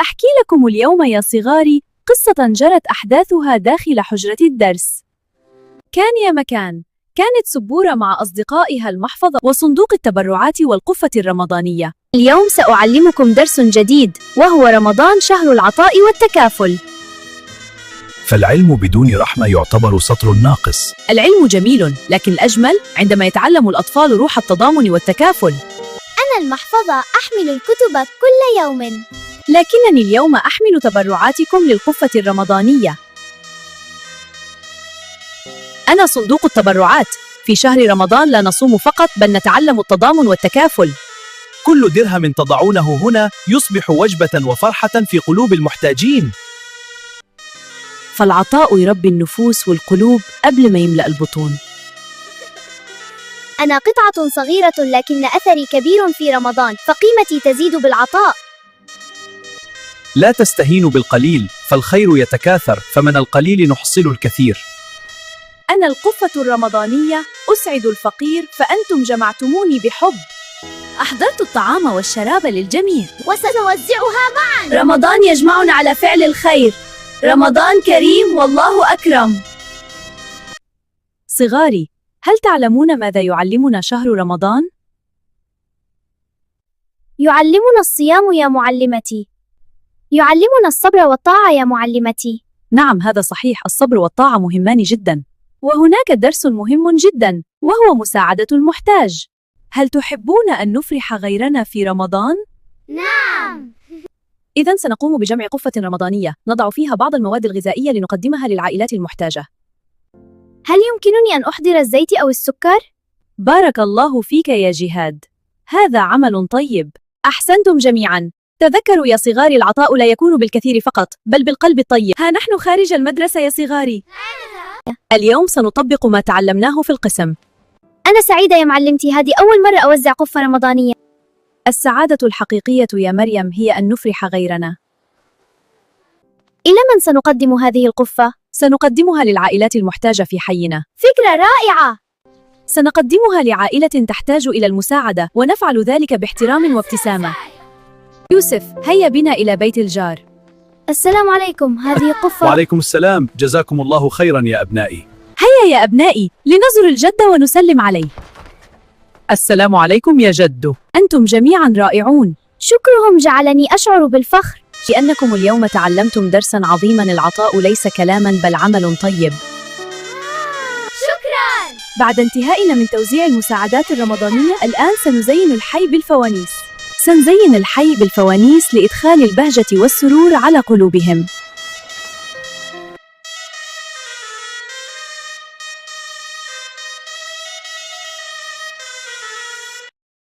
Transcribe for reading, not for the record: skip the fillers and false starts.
سأحكي لكم اليوم يا صغاري قصة جرت أحداثها داخل حجرة الدرس. كان يا مكان، كانت سبورة مع أصدقائها المحفظة وصندوق التبرعات والقفة الرمضانية. اليوم سأعلمكم درس جديد، وهو رمضان شهر العطاء والتكافل. فالعلم بدون رحمة يعتبر سطر ناقص. العلم جميل، لكن الأجمل عندما يتعلم الأطفال روح التضامن والتكافل. أنا المحفظة أحمل الكتب كل يوم، لكنني اليوم أحمل تبرعاتكم للقفة الرمضانية. أنا صندوق التبرعات. في شهر رمضان لا نصوم فقط، بل نتعلم التضامن والتكافل. كل درهم تضعونه هنا يصبح وجبة وفرحة في قلوب المحتاجين. فالعطاء يربي النفوس والقلوب قبل ما يملأ البطون. أنا قطعة صغيرة لكن أثري كبير في رمضان، فقيمتي تزيد بالعطاء. لا تستهينوا بالقليل، فالخير يتكاثر، فمن القليل نحصل الكثير. أنا القفة الرمضانية، أسعد الفقير، فأنتم جمعتموني بحب. أحضرت الطعام والشراب للجميع، وسنوزعها معا. رمضان يجمعنا على فعل الخير. رمضان كريم والله أكرم. صغاري، هل تعلمون ماذا يعلمنا شهر رمضان؟ يعلمنا الصيام يا معلمتي. يعلمنا الصبر والطاعة يا معلمتي. نعم، هذا صحيح، الصبر والطاعة مهمان جدا. وهناك درس مهم جدا، وهو مساعدة المحتاج. هل تحبون أن نفرح غيرنا في رمضان؟ نعم. إذن سنقوم بجمع قفة رمضانية، نضع فيها بعض المواد الغذائية لنقدمها للعائلات المحتاجة. هل يمكنني أن أحضر الزيت أو السكر؟ بارك الله فيك يا جهاد، هذا عمل طيب. أحسنتم جميعا. تذكروا يا صغاري، العطاء لا يكون بالكثير فقط، بل بالقلب الطيب. ها نحن خارج المدرسة يا صغاري. اليوم سنطبق ما تعلمناه في القسم. أنا سعيدة يا معلمتي، هذه أول مرة أوزع قفة رمضانية. السعادة الحقيقية يا مريم هي أن نفرح غيرنا. إلى من سنقدم هذه القفة؟ سنقدمها للعائلات المحتاجة في حينا. فكرة رائعة! سنقدمها لعائلة تحتاج إلى المساعدة، ونفعل ذلك باحترام وابتسامة. يوسف، هيا بنا إلى بيت الجار. السلام عليكم، هذه قفة. وعليكم السلام، جزاكم الله خيرا يا أبنائي. هيا يا أبنائي، لنزور الجد ونسلم عليه. السلام عليكم يا جد. أنتم جميعا رائعون. شكرهم جعلني أشعر بالفخر. لأنكم اليوم تعلمتم درسا عظيما، العطاء ليس كلاما بل عمل طيب. شكرا! بعد انتهائنا من توزيع المساعدات الرمضانية، الآن سنزين الحي بالفوانيس. سنزين الحي بالفوانيس لإدخال البهجة والسرور على قلوبهم.